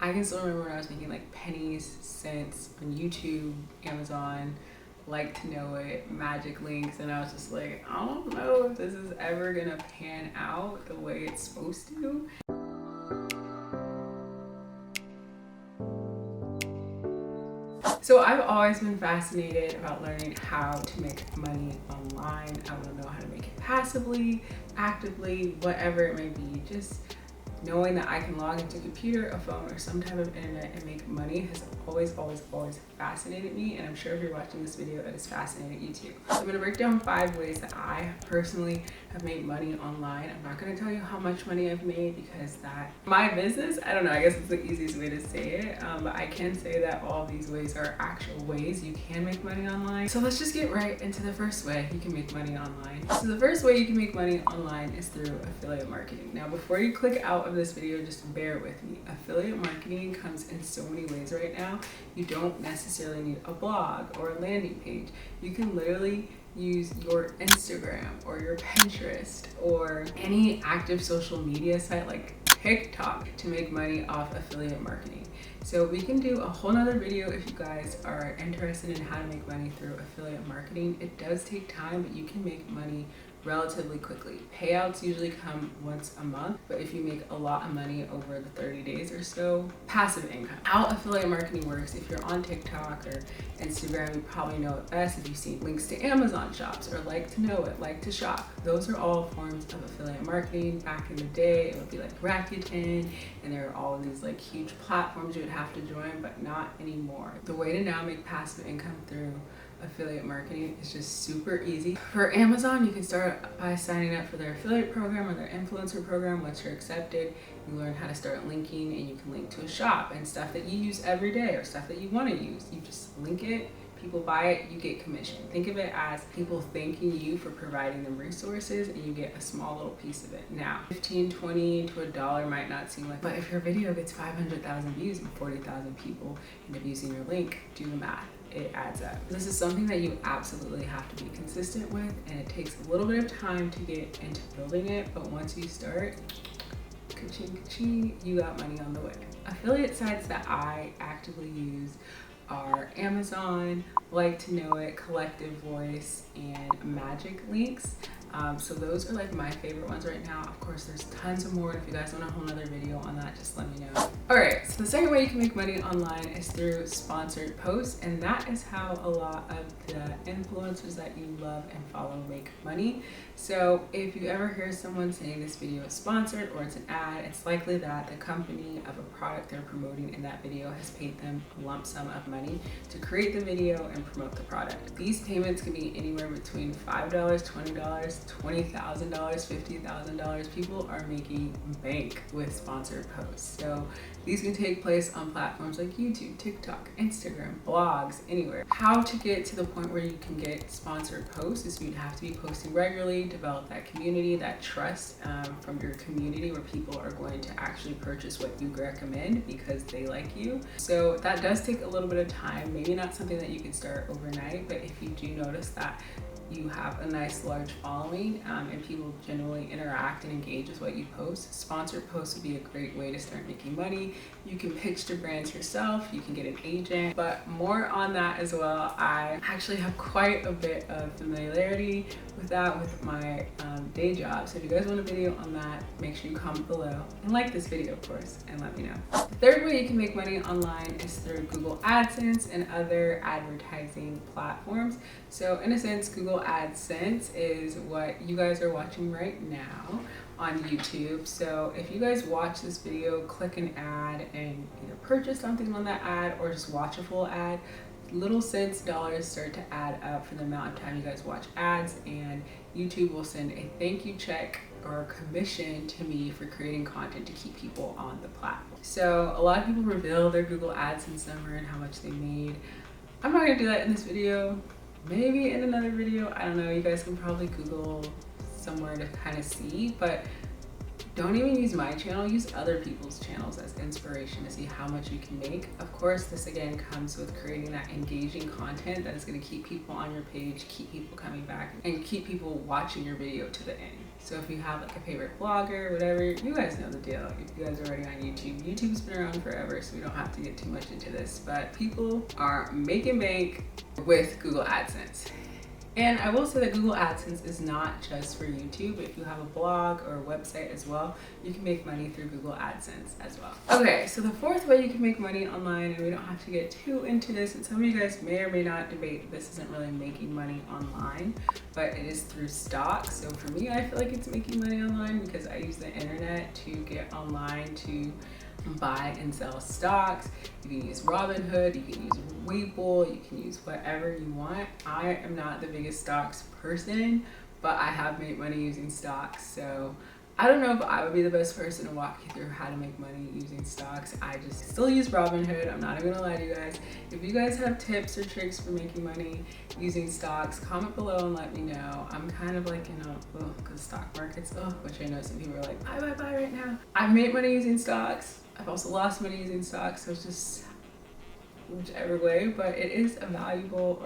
I can still remember when I was making like pennies, cents on YouTube, Amazon, Like to Know It, Magic Links, and I was just like, I don't know if this is ever gonna pan out the way it's supposed to. So I've always been fascinated about learning how to make money online. I want to know how to make it passively, actively, whatever it may be. Just knowing that I can log into a computer, a phone, or some type of internet and make money has always fascinated me, and I'm sure if you're watching this video, it has fascinated you too. So I'm going to break down 5 ways that I personally have made money online. I'm not going to tell you how much money I've made because that my business, I don't know, I guess it's the easiest way to say it, but I can say that all these ways are actual ways you can make money online. So let's just get right into the first way you can make money online. So the first way you can make money online is through affiliate marketing. Now before you click out of this video, just bear with me. Affiliate marketing comes in so many ways right now. You don't necessarily need a blog or a landing page. You can literally use your Instagram or your Pinterest or any active social media site like TikTok to make money off affiliate marketing. So we can do a whole nother video if you guys are interested in how to make money through affiliate marketing. It does take time, but you can make money relatively quickly. Payouts usually come once a month, but if you make a lot of money over the 30 days or so, passive income. How affiliate marketing works, if you're on TikTok or Instagram, you probably know it best if you've seen links to Amazon shops or Like to Know It, Like to Shop. Those are all forms of affiliate marketing. Back in the day, it would be like Rakuten, and there are all of these like huge platforms you would have to join, but not anymore. The way to now make passive income through affiliate marketing is just super easy. For Amazon, you can start by signing up for their affiliate program or their influencer program. Once you're accepted, you learn how to start linking, and you can link to a shop and stuff that you use every day or stuff that you want to use. You just link it, people buy it, you get commission. Think of it as people thanking you for providing them resources, and you get a small little piece of it. Now, 15, 20 to $1 might not seem like, but if your video gets 500,000 views and 40,000 people end up using your link, do the math. It adds up. This is something that you absolutely have to be consistent with, and it takes a little bit of time to get into building it, but once you start, ka-ching, ka-ching, you got money on the way. Affiliate sites that I actively use are Amazon, Like to Know It, Collective Voice, and Magic Links. So those are like my favorite ones right now. Of course, there's tons of more. If you guys want a whole nother video on that, just let me know. All right, so the second way you can make money online is through sponsored posts, and that is how a lot of the influencers that you love and follow make money. So if you ever hear someone saying this video is sponsored or it's an ad, it's likely that the company of a product they're promoting in that video has paid them a lump sum of money to create the video and promote the product. These payments can be anywhere between $5, $20, $20,000, $50,000. People are making bank with sponsored posts. So these can take place on platforms like YouTube, TikTok, Instagram, blogs, anywhere. How to get to the point where you can get sponsored posts is you'd have to be posting regularly, develop that community, that trust from your community where people are going to actually purchase what you recommend because they like you. So that does take a little bit of time, maybe not something that you can start overnight, but if you do notice that you have a nice large following and people generally interact and engage with what you post, sponsored posts would be a great way to start making money. You can pitch to brands yourself, you can get an agent, but more on that as well. I actually have quite a bit of familiarity with that with my day job. So if you guys want a video on that, make sure you comment below and like this video, of course, and let me know. The third way you can make money online is through Google AdSense and other advertising platforms. So in a sense, Google AdSense is what you guys are watching right now on YouTube. So if you guys watch this video, click an ad and either purchase something on that ad or just watch a full ad, little cents, dollars start to add up for the amount of time you guys watch ads, and YouTube will send a thank you check or commission to me for creating content to keep people on the platform. So a lot of people reveal their Google AdSense number and how much they made. I'm not gonna do that in this video. Maybe in another video, I don't know, you guys can probably Google somewhere to kind of see, but don't even use my channel, use other people's channels as inspiration to see how much you can make. Of course, this again comes with creating that engaging content that is going to keep people on your page, keep people coming back, and keep people watching your video to the end. So if you have like a favorite blogger, whatever, you guys know the deal. If you guys are already on YouTube, YouTube's been around forever, so we don't have to get too much into this, but people are making bank with Google AdSense. And I will say that Google AdSense is not just for YouTube. If you have a blog or a website as well, you can make money through Google AdSense as well. Okay, so the fourth way you can make money online, and we don't have to get too into this, and some of you guys may or may not debate this isn't really making money online, but it is through stocks. So for me, I feel like it's making money online because I use the internet to get online to buy and sell stocks. You can use Robinhood, you can use Webull, you can use whatever you want. I am not the biggest stocks person, but I have made money using stocks. So I don't know if I would be the best person to walk you through how to make money using stocks. I just still use Robinhood. I'm not even gonna lie to you guys. If you guys have tips or tricks for making money using stocks, comment below and let me know. I'm kind of like, because stock markets, which I know some people are like, buy right now. I've made money using stocks. I've also lost money using stocks, so it's just whichever way, but it is a viable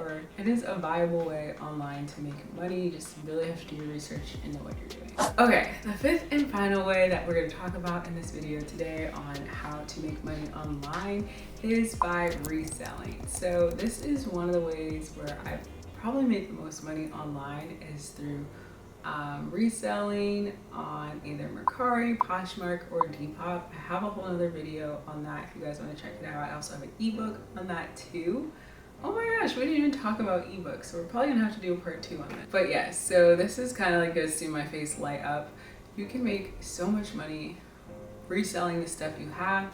way online to make money. You just really have to do your research and know what you're doing. Okay, the fifth and final way that we're going to talk about in this video today on how to make money online is by reselling. So this is one of the ways where I've probably made the most money online is through reselling on either Mercari, Poshmark, or Depop. I have a whole other video on that if you guys want to check it out. I also have an ebook on that too. Oh my gosh, we didn't even talk about ebooks, so we're probably gonna have to do a part 2 on that. But yes, so this is kind of like gonna see my face light up. You can make so much money reselling the stuff you have,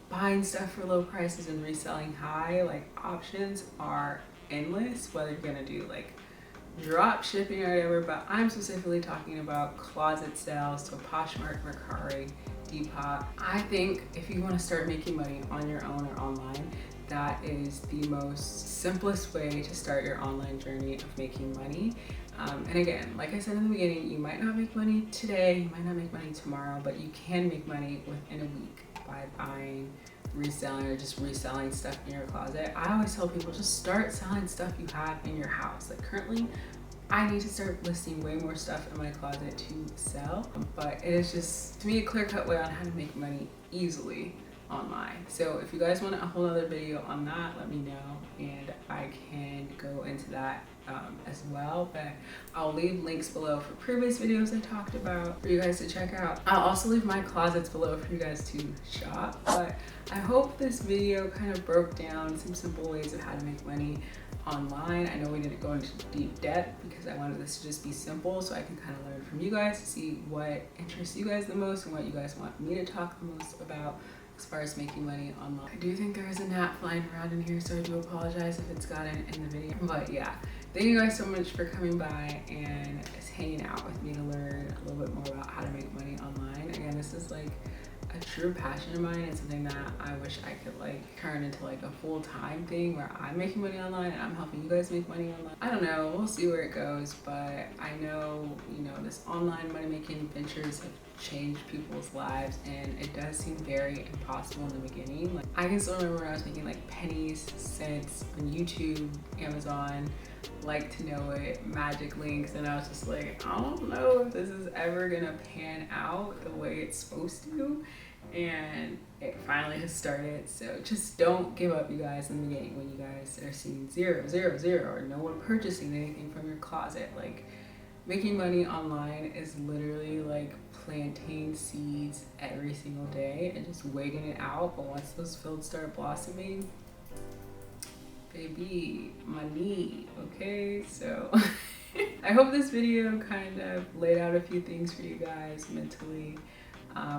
buying stuff for low prices and reselling high. Like, options are endless, whether you're gonna do like drop shipping or whatever, but I'm specifically talking about closet sales, so Poshmark, Mercari, Depop. I think if you want to start making money on your own or online, that is the most simplest way to start your online journey of making money. And again, like I said in the beginning, you might not make money today, you might not make money tomorrow, but you can make money within a week by buying, reselling, or just reselling stuff in your closet. I always tell people, just start selling stuff you have in your house. Like, currently I need to start listing way more stuff in my closet to sell, but it is just, to me, a clear-cut way on how to make money easily online. So if you guys want a whole other video on that, let me know and I can go into that as well, but I'll leave links below for previous videos I talked about for you guys to check out. I'll also leave my closets below for you guys to shop, but I hope this video kind of broke down some simple ways of how to make money online. I know we didn't go into deep depth because I wanted this to just be simple so I can kind of learn from you guys to see what interests you guys the most and what you guys want me to talk the most about as far as making money online. I do think there is a gnat flying around in here, so I do apologize if it's gotten in the video. But yeah, thank you guys so much for coming by and just hanging out with me to learn a little bit more about how to make money online. Again, this is like a true passion of mine and something that I wish I could like turn into like a full-time thing where I'm making money online and I'm helping you guys make money online. I don't know, we'll see where it goes, but I know, this online money-making ventures have changed people's lives and it does seem very impossible in the beginning. Like, I can still remember when I was making like pennies, cents on YouTube, Amazon, Like to Know It, Magic Links, and I was just like, I don't know if this is ever gonna pan out the way it's supposed to, and it finally has started. So just don't give up, you guys, in the beginning when you guys are seeing 0, 0, 0, or no one purchasing anything from your closet. Like, making money online is literally like planting seeds every single day and just waiting it out, but once those fields start blossoming, baby, money. Okay, so I hope this video kind of laid out a few things for you guys mentally,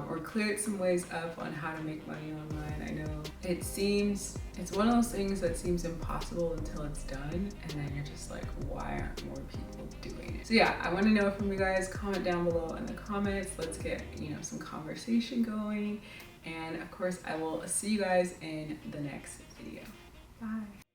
or cleared some ways up on how to make money online. I know it's one of those things that seems impossible until it's done, and then you're just like, why aren't more people doing it? So yeah, I want to know from you guys. Comment down below in the comments. Let's get some conversation going, and of course I will see you guys in the next video. Bye.